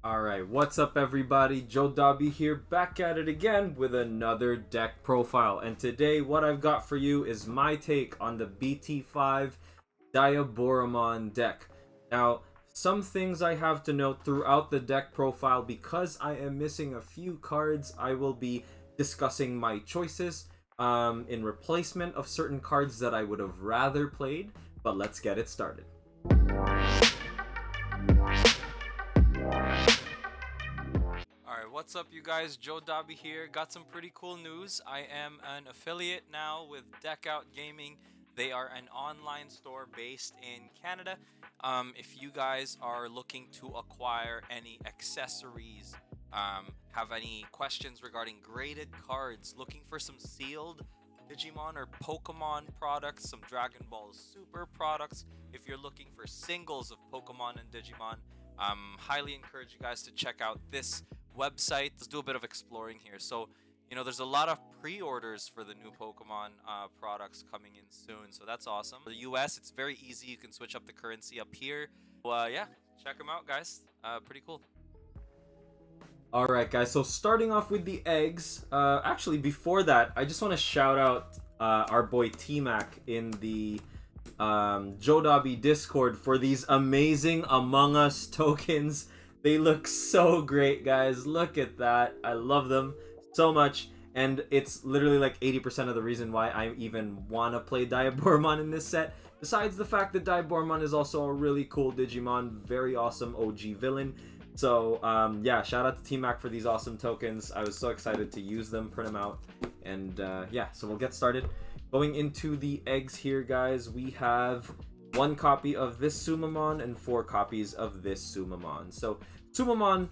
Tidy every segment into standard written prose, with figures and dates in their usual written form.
Alright, what's up everybody? Joe Dobby here, back at it again with another deck profile. And today what I've got for you is my take on the BT5 Diaboromon deck. Now, some things I have to note throughout the deck profile. Because I am missing a few cards, I will be discussing my choices in replacement of certain cards that I would have rather played. But let's get it started. Alright, what's up you guys? Joe Dobby here. Got some pretty cool news. I am an affiliate now with Deckout Gaming. They are an online store based in Canada. If you guys are looking to acquire any accessories, have any questions regarding graded cards, looking for some sealed Digimon or Pokemon products, some Dragon Ball Super products, if you're looking for singles of Pokemon and Digimon, highly encourage you guys to check out this website. Let's do a bit of exploring here. So, there's a lot of pre-orders for the new Pokemon products coming in soon, so that's awesome. For the US, it's very easy. You can switch up the currency up here. Yeah, check them out, guys. Pretty cool. Alright, guys, so starting off with the eggs. Actually, before that, I just want to shout out our boy T-Mac in the Joe Dobby Discord for these amazing Among Us tokens. They look so great, guys. Look at that. I love them so much. And it's literally like 80% of the reason why I even want to play Diaboromon in this set. Besides the fact that Diaboromon is also a really cool Digimon. Very awesome OG villain. So, yeah, shout out to T-Mac for these awesome tokens. I was so excited to use them, print them out. And, yeah, so we'll get started. Going into the eggs here, guys, we have 1 copy of this Sumamon and 4 copies of this Sumamon. So Sumamon,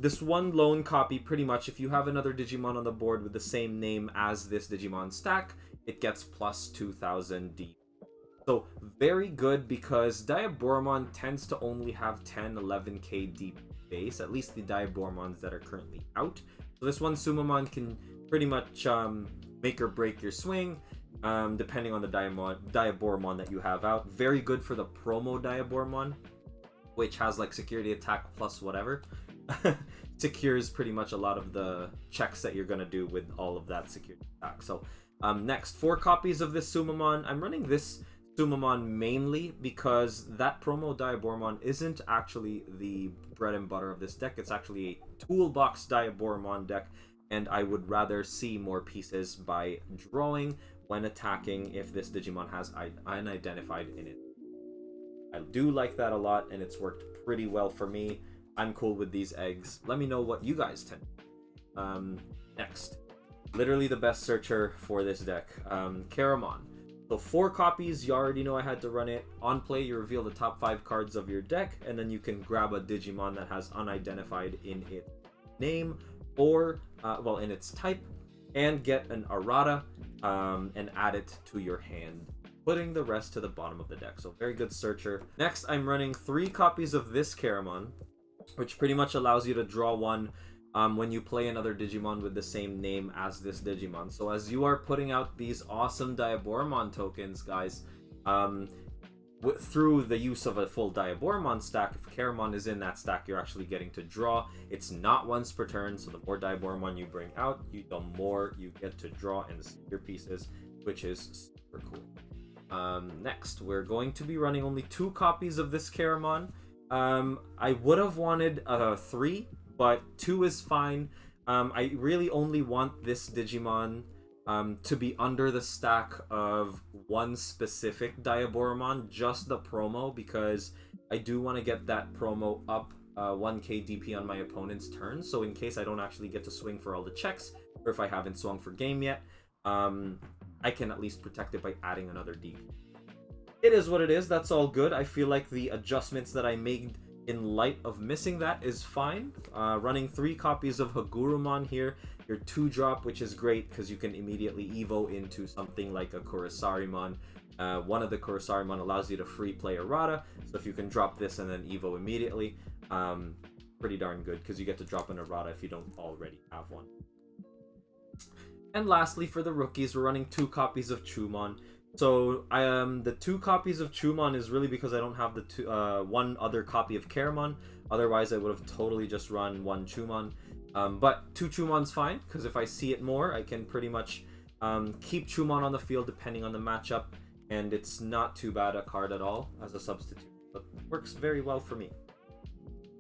this one lone copy, pretty much, if you have another Digimon on the board with the same name as this Digimon stack, it gets plus 2000 D. So very good, because Diaboromon tends to only have 10-11k deep base, at least the Diaboromons that are currently out. So this one Sumamon can pretty much make or break your swing, depending on the Diaboromon that you have out. Very good for the promo Diaboromon, which has like security attack plus whatever. Secures pretty much a lot of the checks that you're going to do with all of that security attack. So next, 4 copies of this Sumamon. I'm running this Sumamon mainly because that promo Diaboromon isn't actually the bread and butter of this deck. It's actually a toolbox Diaboromon deck, and I would rather see more pieces by drawing when attacking if this Digimon has unidentified in it. I do like that a lot, and it's worked pretty well for me. I'm cool with these eggs. Let me know what you guys think. Next, literally the best searcher for this deck, Harimon. So 4 copies, you already know I had to run it. On play, you reveal the top 5 cards of your deck, and then you can grab a Digimon that has unidentified in its name or, in its type, and get an errata and add it to your hand, putting the rest to the bottom of the deck. So very good searcher. Next, I'm running 3 copies of this Harimon, which pretty much allows you to draw one when you play another Digimon with the same name as this Digimon. So as you are putting out these awesome Diaboromon tokens, guys, through the use of a full Diaboromon stack, if Harimon is in that stack, you're actually getting to draw. It's not once per turn, so the more Diaboromon you bring out, the more you get to draw and see your pieces, which is super cool. Next, we're going to be running only 2 copies of this Harimon. I would have wanted 3, but 2 is fine. I really only want this Digimon to be under the stack of one specific Diaboromon, just the promo, because I do want to get that promo up 1k DP on my opponent's turn, so in case I don't actually get to swing for all the checks, or if I haven't swung for game yet, I can at least protect it by adding another DP. It is what it is. That's all good. I feel like the adjustments that I made in light of missing that is fine. Running 3 copies of Hagurumon here. Your 2-drop, which is great because you can immediately evo into something like a Kurisarimon. One of the Kurisarimon allows you to free play errata, so if you can drop this and then evo immediately, pretty darn good, because you get to drop an errata if you don't already have one. And lastly, for the rookies, we're running 2 copies of Chumon. So the 2 copies of Chumon is really because I don't have the one other copy of Harimon. Otherwise, I would have totally just run 1 Chumon. But 2 Chumon's fine, because if I see it more, I can pretty much keep Chumon on the field depending on the matchup, and it's not too bad a card at all as a substitute. But it works very well for me.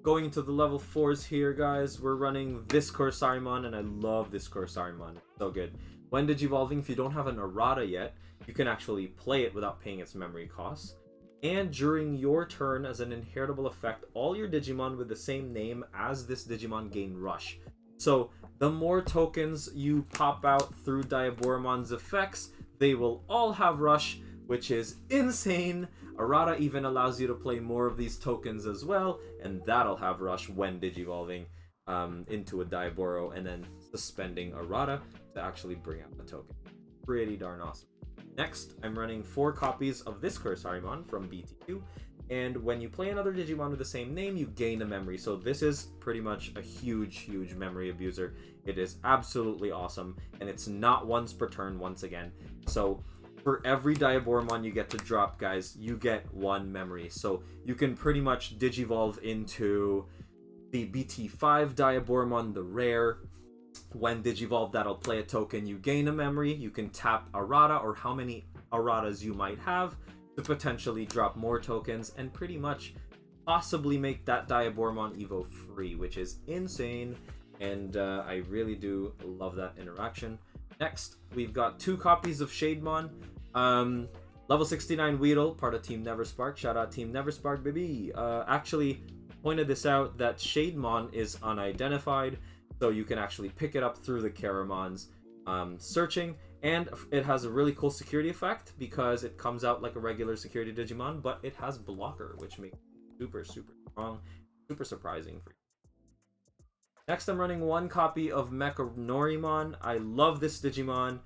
Going into the level 4s here, guys, we're running this Harimon, and I love this Harimon. It's so good. When Digivolving, if you don't have an errata yet, you can actually play it without paying its memory costs. And during your turn, as an inheritable effect, all your Digimon with the same name as this Digimon gain Rush. So the more tokens you pop out through Diaboromon's effects, they will all have Rush, which is insane. Errata even allows you to play more of these tokens as well, and that'll have Rush when Digivolving into a Diaboro, and then suspending Errata to actually bring out the token. Pretty darn awesome. Next, I'm running 4 copies of this Harimon from BT2, and when you play another Digimon with the same name, you gain a memory. So this is pretty much a huge memory abuser. It is absolutely awesome, and it's not once per turn once again. So for every Diaboromon you get to drop, guys, you get 1 memory. So you can pretty much Digivolve into the BT5 Diaboromon, the rare. When Digivolve, that'll play a token, you gain a memory. You can tap errata, or how many erratas you might have, to potentially drop more tokens and pretty much possibly make that Diaboromon Evo free, which is insane, and I really do love that interaction. Next, we've got 2 copies of Shademon. Level 69 Weedle, part of Team Neverspark. Shout out Team Neverspark, baby. Actually pointed this out that Shademon is unidentified, so you can actually pick it up through the Harimon's searching, and it has a really cool security effect because it comes out like a regular security Digimon, but it has blocker, which makes it super strong, super surprising for you. Next, I'm running 1 copy of Mecha Norimon. I love this Digimon.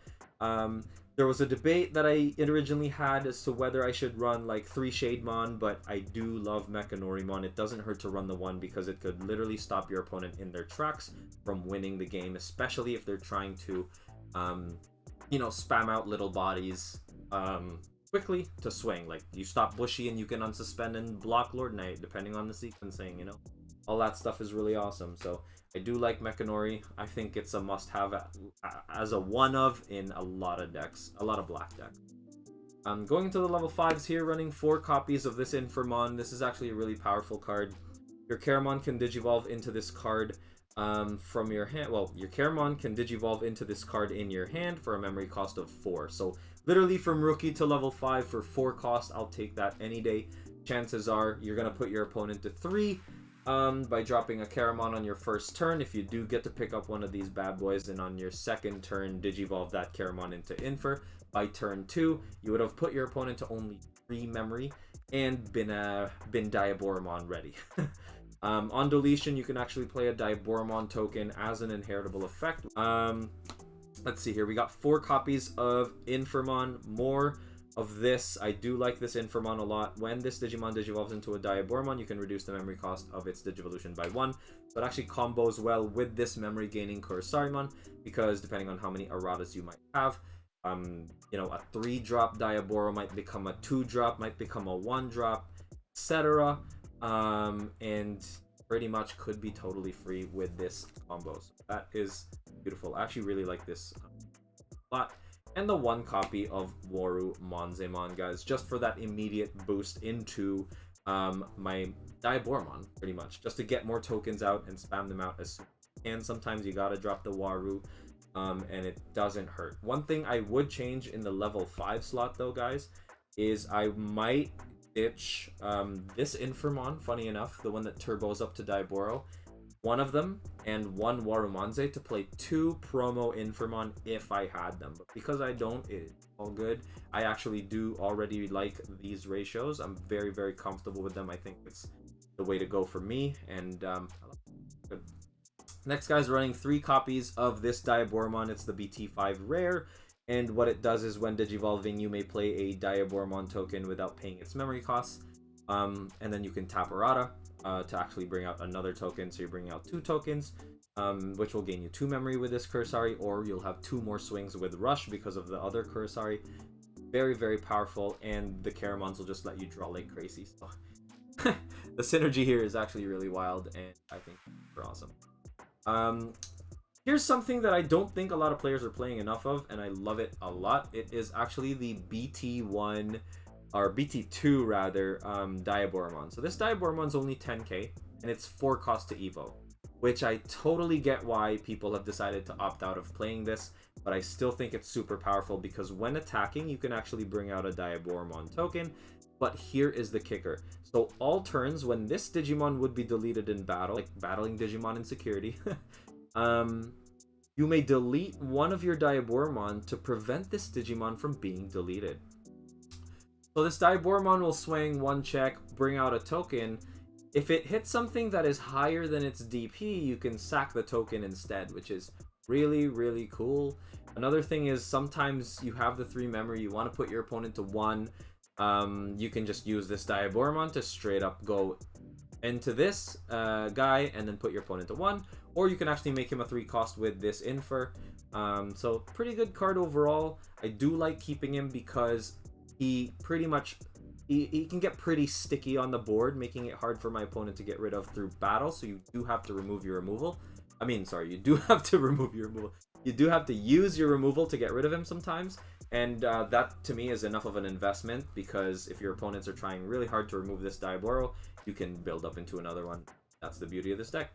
There was a debate that I originally had as to whether I should run like 3 Shademon, but I do love Mecha Norimon. It doesn't hurt to run the 1 because it could literally stop your opponent in their tracks from winning the game, especially if they're trying to, you know, spam out little bodies quickly to swing. Like, you stop Bushy and you can unsuspend and block Lord Knight, depending on the sequencing, you know? All that stuff is really awesome. So I do like Mecha Nori. I think it's a must-have as a one-of in a lot of decks, a lot of black decks. Going into the level 5s here, running 4 copies of this Infamon. This is actually a really powerful card. Your Harimon can Digivolve into this card from your hand. Well, your Harimon can Digivolve into this card in your hand for a memory cost of 4. So literally from rookie to level 5 for 4 cost, I'll take that any day. Chances are you're going to put your opponent to 3 by dropping a Harimon on your first turn. If you do get to pick up one of these bad boys, and on your second turn Digivolve that Harimon into Infer, by turn 2 you would have put your opponent to only 3 memory and been Diaboromon ready. On deletion, you can actually play a Diaboromon token as an inheritable effect. Let's see here, we got 4 copies of Infamon, more of this. I do like this Infamon a lot. When this Digimon Digivolves into a Diaboromon, you can reduce the memory cost of its Digivolution by 1. So it actually combos well with this memory gaining Harimon, because depending on how many erratas you might have, you know, a 3-drop Diaboro might become a 2-drop, might become a 1-drop, etc. And pretty much could be totally free with this combo. So that is beautiful. I actually really like this a lot. And the 1 copy of Waru Monzemon, guys, just for that immediate boost into my Diaboromon, pretty much, just to get more tokens out and spam them out as soon as you can. Sometimes you gotta drop the Waru, and it doesn't hurt. One thing I would change in the level 5 slot, though, guys, is I might ditch this Infamon, funny enough, the one that turbos up to Diaboro, one of them, and 1 Warumanze to play 2 promo Infamon if I had them. But because I don't, it's all good. I actually do already like these ratios. I'm very comfortable with them. I think it's the way to go for me, and good. Next, guys, running 3 copies of this Diaboromon. It's the BT5 rare, and what it does is when Digivolving, you may play a Diaboromon token without paying its memory costs, and then you can tap errata to actually bring out another token. So you're bringing out 2 tokens, which will gain you 2 memory with this Kursari, or you'll have 2 more swings with Rush because of the other Kursari. very, very powerful, and the Harimons will just let you draw like crazy. So the synergy here is actually really wild, and I think super awesome. Here's something that I don't think a lot of players are playing enough of, and I love it a lot. It is actually the BT1, or BT2 rather, Diaboromon. So this Diaboromon's only 10k, and it's 4 cost to Evo, which I totally get why people have decided to opt out of playing this, but I still think it's super powerful because when attacking, you can actually bring out a Diaboromon token. But here is the kicker. So all turns, when this Digimon would be deleted in battle, like battling Digimon in security, you may delete one of your Diaboromon to prevent this Digimon from being deleted. So this Diaboromon will swing 1 check, bring out a token. If it hits something that is higher than its DP, you can sack the token instead, which is really, really cool. Another thing is sometimes you have the 3 memory, you want to put your opponent to 1. You can just use this Diaboromon to straight up go into this guy and then put your opponent to 1. Or you can actually make him a 3 cost with this Infer. So pretty good card overall. I do like keeping him because he pretty much... He can get pretty sticky on the board, making it hard for my opponent to get rid of through battle, so you do have to remove your removal. I mean, sorry, you do have to remove your removal. You do have to use your removal to get rid of him sometimes, and that, to me, is enough of an investment, because if your opponents are trying really hard to remove this Diaboro, you can build up into another one. That's the beauty of this deck.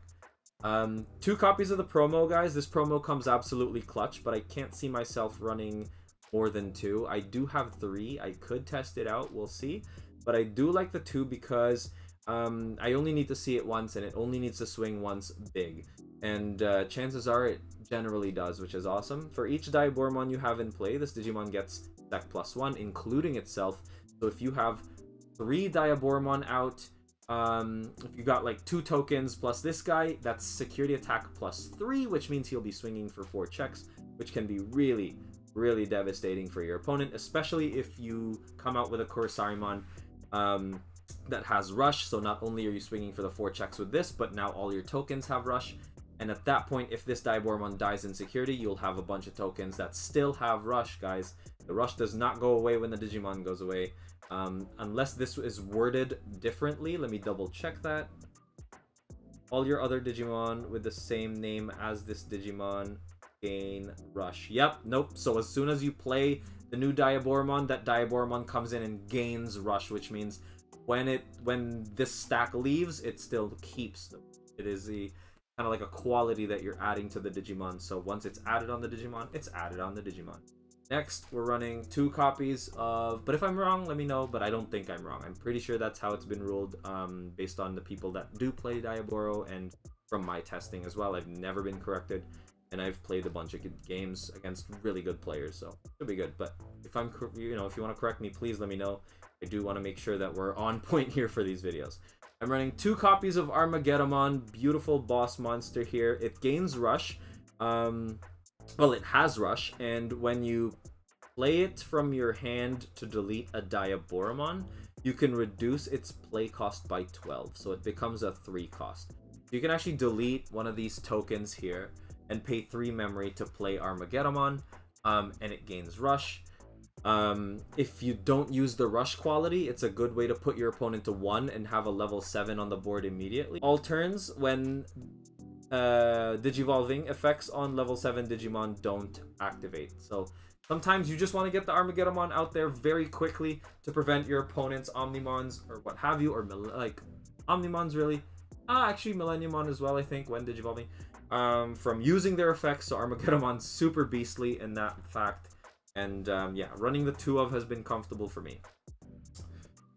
2 copies of the promo, guys. This promo comes absolutely clutch, but I can't see myself running more than 2. I do have 3. I could test it out, we'll see, but I do like the 2 because I only need to see it once, and it only needs to swing once big, and chances are it generally does, which is awesome. For each Diaboromon you have in play, this Digimon gets deck +1, including itself. So if you have 3 Diaboromon out, if you got like 2 tokens plus this guy, that's security attack +3, which means he'll be swinging for 4 checks, which can be really, really devastating for your opponent, especially if you come out with a Harimon that has rush. So not only are you swinging for the 4 checks with this, but now all your tokens have rush, and at that point, if this Diaboromon dies in security, you'll have a bunch of tokens that still have rush, guys. The rush does not go away when the Digimon goes away, unless this is worded differently. Let me double check that. All your other Digimon with the same name as this Digimon gain rush. Yep, nope. So as soon as you play the new Diaboromon, that Diaboromon comes in and gains rush, which means when this stack leaves, it still keeps them. It is the kind of like a quality that you're adding to the Digimon. So once it's added on the Digimon, it's added on the Digimon. Next, we're running 2 copies of, but if I'm wrong, let me know, but I don't think I'm wrong. I'm pretty sure that's how it's been ruled, based on the people that do play Diaboro, and from my testing as well. I've never been corrected, and I've played a bunch of good games against really good players, so it'll be good. But if I'm, if you want to correct me, please let me know. I do want to make sure that we're on point here for these videos. I'm running 2 copies of Armageddon, beautiful boss monster here. It gains rush. Well, it has rush, and when you play it from your hand to delete a Diaboromon, you can reduce its play cost by 12, so it becomes a 3 cost. You can actually delete one of these tokens here and pay 3 memory to play Armageddon, and it gains rush. If you don't use the rush quality, it's a good way to put your opponent to 1 and have a level 7 on the board immediately. All turns, when Digivolving, effects on level 7 Digimon don't activate. So sometimes you just want to get the Armageddon out there very quickly to prevent your opponent's Omnimons or what have you, or like Omnimons really. Actually Millenniumon as well, I think, when Digivolving, from using their effects. So Armageddon's super beastly in that fact. And yeah, running the 2 of has been comfortable for me.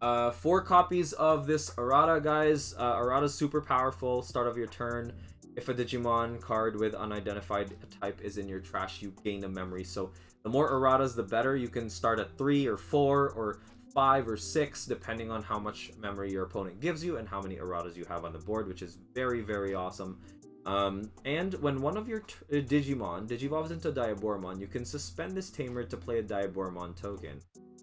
4 copies of this Errata, guys. Errata's super powerful. Start of your turn. If a Digimon card with unidentified type is in your trash, you gain a memory. So the more Erratas, the better. You can start at 3 or 4 or 5 or 6, depending on how much memory your opponent gives you and how many Erratas you have on the board, which is very, very awesome. And when one of your Digimon digivolves into Diaboromon, you can suspend this tamer to play a Diaboromon token.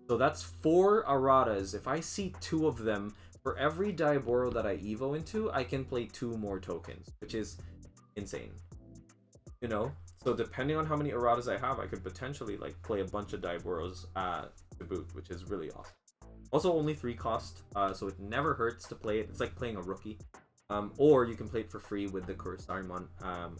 So that's 4 Erratas. If I see 2 of them, for every Diaboro that I Evo into, I can play 2 more tokens, which is insane. You know? So depending on how many Erratas I have, I could potentially like play a bunch of Diaboros to boot, which is really awesome. Also, only 3 cost, so it never hurts to play it. It's like playing a rookie. Or you can play it for free with the Harimon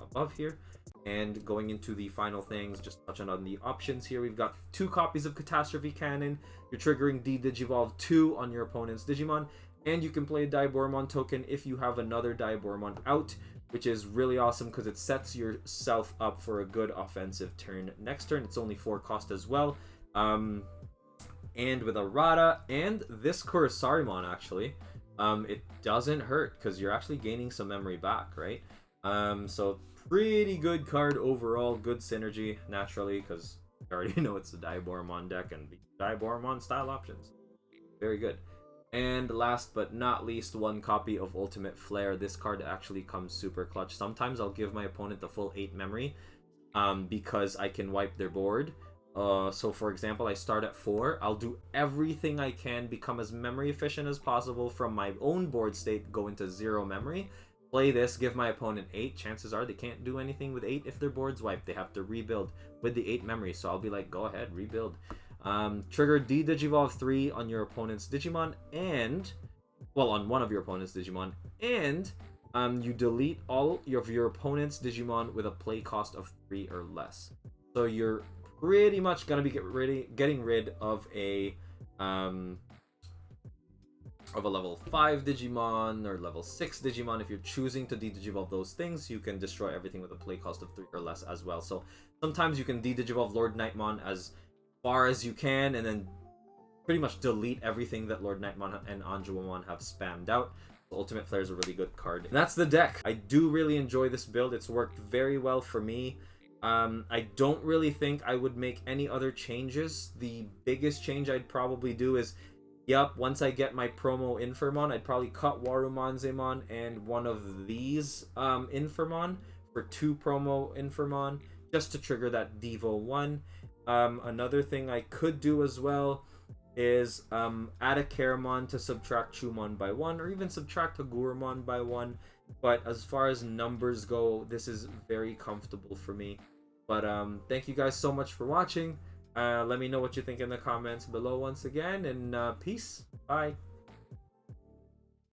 above here. And going into the final things, just touching on the options here, we've got 2 copies of Catastrophe Cannon. You're triggering D-Digivolve 2 on your opponent's Digimon. And you can play a Diaboromon token if you have another Diaboromon out, which is really awesome because it sets yourself up for a good offensive turn next turn. It's only 4 cost as well. And with Arata and this Harimon, actually, it doesn't hurt because you're actually gaining some memory back, right? So pretty good card overall, good synergy naturally because you already know it's the Diaboromon deck and the Diaboromon style options. Very good. And last but not least, 1 copy of Ultimate Flare. This card actually comes super clutch. Sometimes I'll give my opponent the full 8 memory because I can wipe their board. So for example, I start at 4. I'll do everything I can, become as memory efficient as possible from my own board state, go into 0 memory, play this, give my opponent 8. Chances are they can't do anything with 8 if their board's wiped. They have to rebuild with the 8 memory. So I'll be like, go ahead, rebuild. Trigger D-Digivolve 3 on your opponent's Digimon and, well, on one of your opponent's Digimon, and you delete all of your opponent's Digimon with a play cost of 3 or less. So you're pretty much gonna be getting rid of a level 5 Digimon or level 6 Digimon. If you're choosing to D-Digivolve those things, you can destroy everything with a play cost of 3 or less as well. So sometimes you can D-Digivolve Lord Nightmon as far as you can and then pretty much delete everything that Lord Nightmon and Anjuwamon have spammed out. The Ultimate Flare is a really good card. And that's the deck. I do really enjoy this build. It's worked very well for me. I don't really think I would make any other changes. The biggest change I'd probably do is, once I get my promo Infirmon, I'd probably cut Warumanzemon and one of these Infirmon for 2 promo Infirmon, just to trigger that Devo 1. Another thing I could do as well is add a Caramon to subtract Chumon by 1, or even subtract Hagurumon by 1. But as far as numbers go, this is very comfortable for me. But thank you guys so much for watching. Let me know what you think in the comments below once again, and peace. Bye.